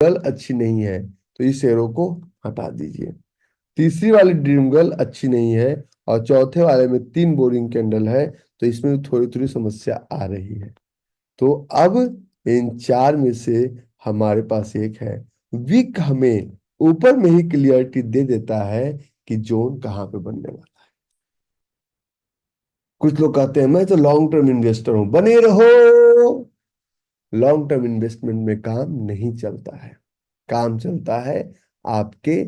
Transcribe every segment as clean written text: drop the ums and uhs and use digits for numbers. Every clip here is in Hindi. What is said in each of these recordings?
गर्ल अच्छी नहीं है, तो इस एरो को हटा दीजिए। तीसरी वाली ड्रीम गर्ल अच्छी नहीं है, और चौथे वाले में 3 बोरिंग कैंडल है, तो इसमें भी थोड़ी थोड़ी समस्या आ रही है। तो अब इन चार में से हमारे पास एक है। विक हमें ऊपर में ही क्लियरिटी दे देता है कि जोन कहाँ पे बनने वाला। कुछ लोग कहते हैं मैं तो लॉन्ग टर्म इन्वेस्टर हूं, बने रहो। लॉन्ग टर्म इन्वेस्टमेंट में काम नहीं चलता है, काम चलता है आपके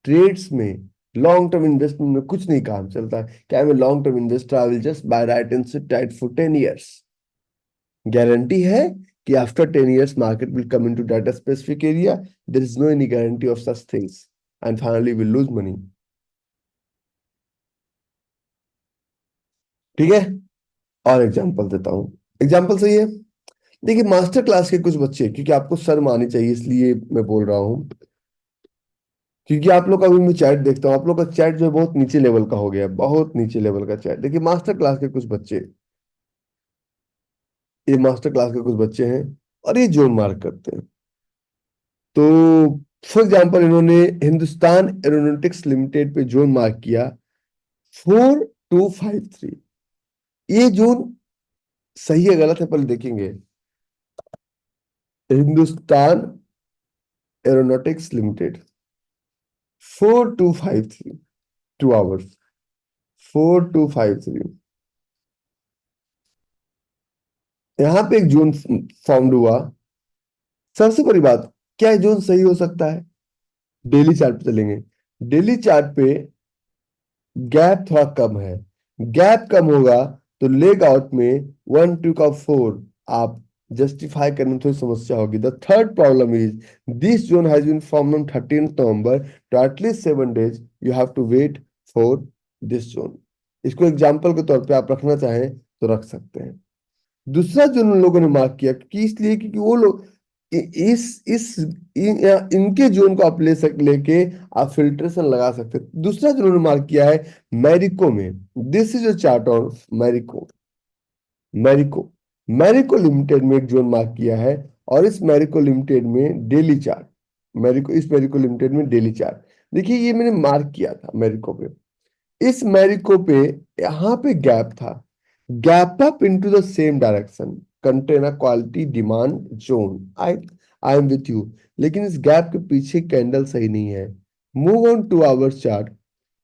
ट्रेड्स में। लॉन्ग टर्म इन्वेस्टमेंट में कुछ नहीं काम चलता है। क्या मैं long term investor, I will just buy right and sit tight for 10 years। Guarantee है कि after 10 years market will come into that specific area. There is no any guarantee of such things, and finally will lose money. ठीक है, और एग्जांपल देता हूं। एग्जांपल सही है। देखिए मास्टर क्लास के कुछ बच्चे, क्योंकि आपको शर्म आनी चाहिए इसलिए मैं बोल रहा हूँ, क्योंकि आप लोग का अभी मैं चैट देखता हूँ, आप लोग का चैट जो है बहुत नीचे लेवल का हो गया है, बहुत नीचे लेवल का चैट। देखिए मास्टर क्लास के कुछ बच्चे, ये मास्टर क्लास के कुछ बच्चे हैं और ये जोन मार्क करते हैं। तो फॉर एग्जाम्पल इन्होंने हिंदुस्तान एरोनॉटिक्स लिमिटेड पे जोन मार्क किया 4253। ये जोन सही है गलत है पहले देखेंगे। Hindustan aeronautics limited 4253, 2 hours, 4253। यहाँ पे एक जोन फॉर्म हुआ। सबसे बड़ी बात, क्या जोन सही हो सकता है? डेली चार्ट पे चलेंगे। डेली चार्ट पे गैप थोड़ा कम है। गैप कम होगा तो लेग आउट में 1 2 का 4 आप जस्टिफाई करने में थोड़ी समस्या होगी। The third problem is this zone has been form on 13 November, तो at least 7 days you have to wait for this zone. इसको एग्जाम्पल के तौर पे आप रखना चाहें तो रख सकते हैं। दूसरा जो उन लोगों ने मार्क किया कि इसलिए क्योंकि वो लोग इनके जोन को आप लेके आप फिल्ट्रेशन लगा सकते हैं। दूसरा जो उन्होंने मार्क किया है मैरिको में, this is a chart of Marico. Marico Marico limited में एक जोन मार्क किया है, और इस मैरिको लिमिटेड में डेली चार्ट, मैरिको लिमिटेड में डेली चार्ट देखिए, ये मैंने मार्क किया था मैरिको पे। इस मैरिको पे यहाँ पे गैप था, gap up into the same direction contain a quality demand zone. I I am with you, लेकिन इस गैप के पीछे कैंडल सही नहीं है। मूव ऑन 2 आवर्स चार्ट,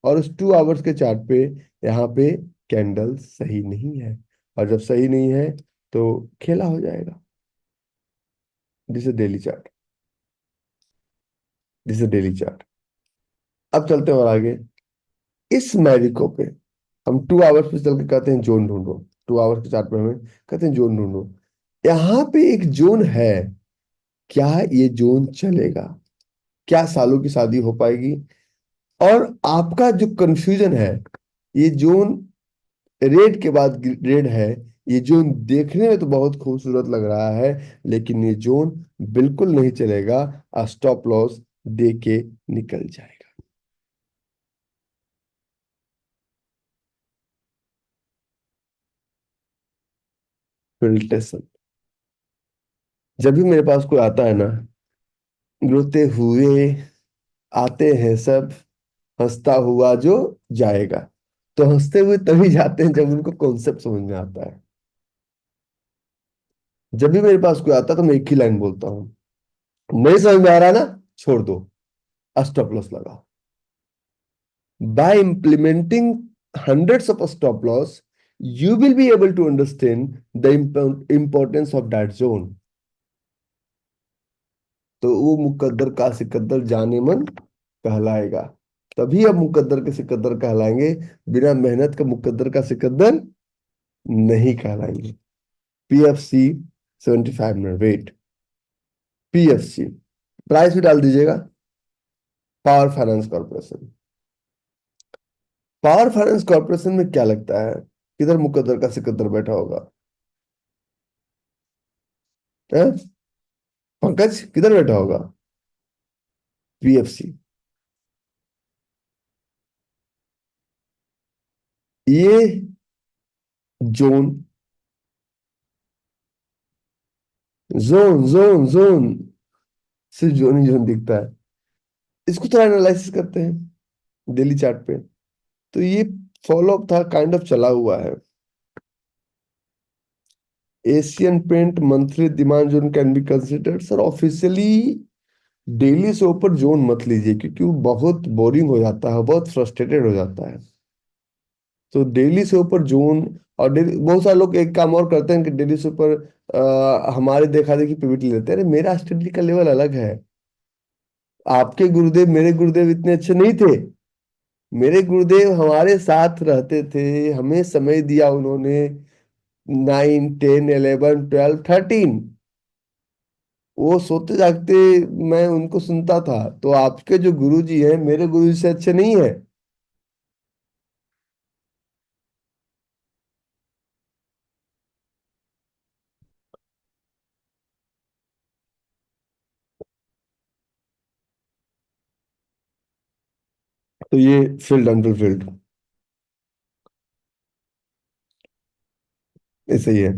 और उस 2 आवर्स के चार्ट पे यहाँ पे कैंडल सही नहीं है, और जब सही नहीं है तो खेला हो जाएगा। This is daily chart, this is daily chart. अब चलते हैं और आगे। इस मैरिको पे हम 2 आवर्स पे चल के कहते हैं जोन ढूंढो। 2 आवर्स के चार्ट पे हमें कहते हैं जोन ढूंढो। यहाँ पे एक जोन है, क्या ये जोन चलेगा? क्या सालों की शादी हो पाएगी? और आपका जो कंफ्यूजन है, ये जोन रेड के बाद रेड है, ये जोन देखने में तो बहुत खूबसूरत लग रहा है, लेकिन ये जोन बिल्कुल नहीं चलेगा। स्टॉप लॉस दे के निकल जाएगा। फिल्ट्रेशन। जब भी मेरे पास कोई आता है ना, रोते हुए आते हैं सब, हंसता हुआ जो जाएगा, तो हंसते हुए तभी जाते हैं जब उनको कॉन्सेप्ट समझ में आता है। जब भी मेरे पास कोई आता है तो मैं एक ही लाइन बोलता हूँ, नहीं समझ में आ रहा ना, छोड़ दो, स्टॉप लॉस लगाओ। Bye implementing hundreds of stop loss, you will be able to understand the importance of that zone। तो वो मुकद्दर का सिकद्दर जाने मन कहलाएगा। तभी अब मुकद्दर के सिकद्दर कहलाएंगे, बिना मेहनत का मुकद्दर का सिकद्दर नहीं कहलाएंगे। PFC 75 minute wait. PFC price भी डाल दीजिएगा। Power finance corporation. Power finance corporation में क्या लगता है, किधर मुकद्दर का सिकद्दर बैठा होगा? हैं? पंकज किधर बैठा होगा? पीएफसी। ये जोन, जोन जोन जोन सिर्फ जोन ही जोन दिखता है। इसको थोड़ा एनालिसिस करते हैं डेली चार्ट पे। तो ये फॉलो अप था, काइंड ऑफ चला हुआ है। Asian paint monthly demand zone can be considered, sir officially daily से ऊपर जोन मत लीजिए, क्योंकि वो बहुत बोरिंग हो जाता है, बहुत फ्रस्ट्रेटेड हो जाता है। तो डेली से ऊपर जोन, और डेली बहुत सारे लोग एक काम और करते हैं कि डेली से ऊपर हमारे देखा देखी पीवीटी लेते हैं। अरे मेरा स्टडी का लेवल अलग है। आपके गुरुदेव मेरे गुरुदेव इतने अच्छे नहीं थे। मेरे गुरुदेव हमारे साथ रहते थे, हमें समय दिया उन्होंने। 9, 10, 11, 12, 13, वो सोते जागते मैं उनको सुनता था। तो आपके जो गुरुजी हैं मेरे गुरुजी से अच्छे नहीं है। तो ये फील्ड अनफुलफिल्ड ऐसे ही है।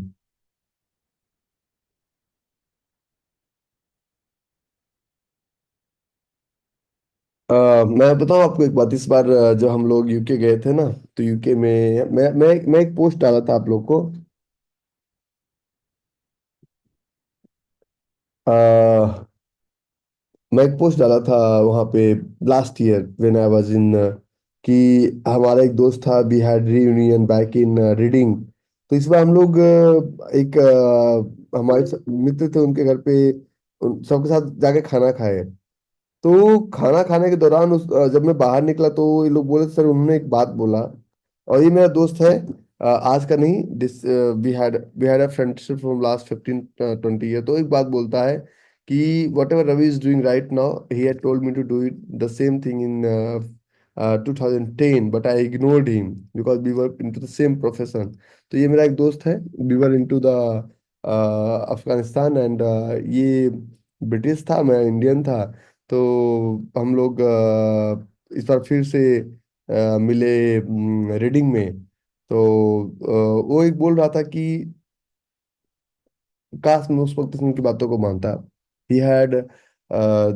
मैं बताऊं आपको एक बात। इस बार जब हम लोग यूके गए थे ना, तो यूके में मैं एक पोस्ट डाला था आप लोग को। आ, मैं एक पोस्ट डाला था वहां पे last year when I was in, कि हमारा एक दोस्त था, we had reunion back in Reading. तो इस बार हम लोग एक हमारे मित्र थे उनके घर पे, सबके साथ जाके खाना खाए। तो खाना खाने के दौरान जब मैं बाहर निकला तो ये लोग बोले, सर उन्होंने एक बात बोला। और ये मेरा दोस्त है, आज का नहीं, this we had a friendship from last 15-20 year. तो एक बात बोलता है कि whatever Ravi is doing right now, he had told me to do it the same thing in 2010, but I ignored him because we were into the same profession. तो ये मेरा एक दोस्त है, we were into the Afghanistan, and ये ब्रिटिश था, मैं इंडियन था। तो हम लोग इस बार फिर से मिले रीडिंग में। तो वो एक बोल रहा था कि काश मैं उस वक्त उनकी बातों को मानता। He had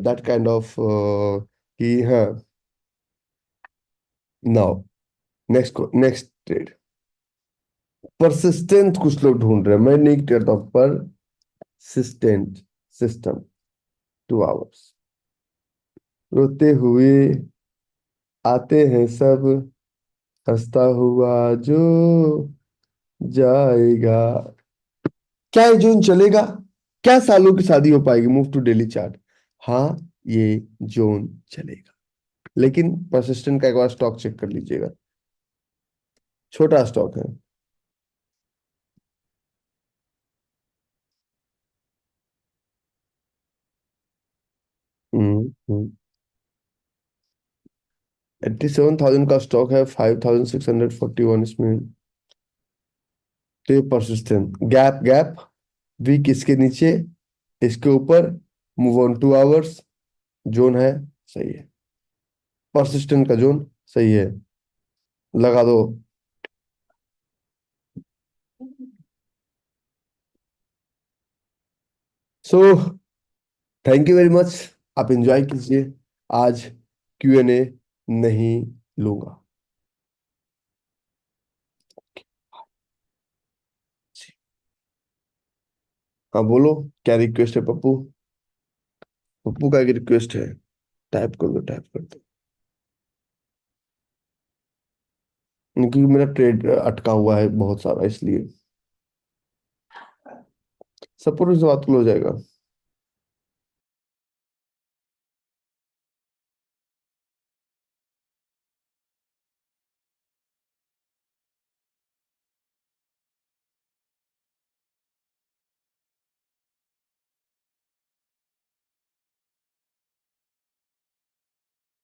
that kind of कि हाँ। Now next next trade. Persistent कुछ लोग ढूंढ रहे हैं, मैं नहीं करता। परसिस्टेंट सिस्टम 2 आवर्स, रोते हुए आते हैं सब, हंसता हुआ जो जाएगा। क्या ये जोन चलेगा? क्या सालों की शादी हो पाएगी? Move to daily chart. हाँ, ये जोन चलेगा, लेकिन परसिस्टेंट का एक बार स्टॉक चेक कर लीजिएगा। छोटा स्टॉक है। हम्म। 87,000 का स्टॉक है, 5,641 इसमें। तो ये परसिस्टेंट गैप गैप, वीक इसके नीचे, इसके ऊपर, मूव ऑन 2 आवर्स, जोन है, सही है। परसिस्टेंट का जोन सही है, लगा दो। So thank you very much, आप एंजॉय कीजिए। आज Q&A नहीं लूंगा। हाँ बोलो, क्या रिक्वेस्ट है पप्पू? पप्पू का एक रिक्वेस्ट है, टाइप कर दो, टाइप कर दो। क्योंकि मेरा ट्रेड अटका हुआ है बहुत सारा, इसलिए। सपोर्ट से बात हो जाएगा।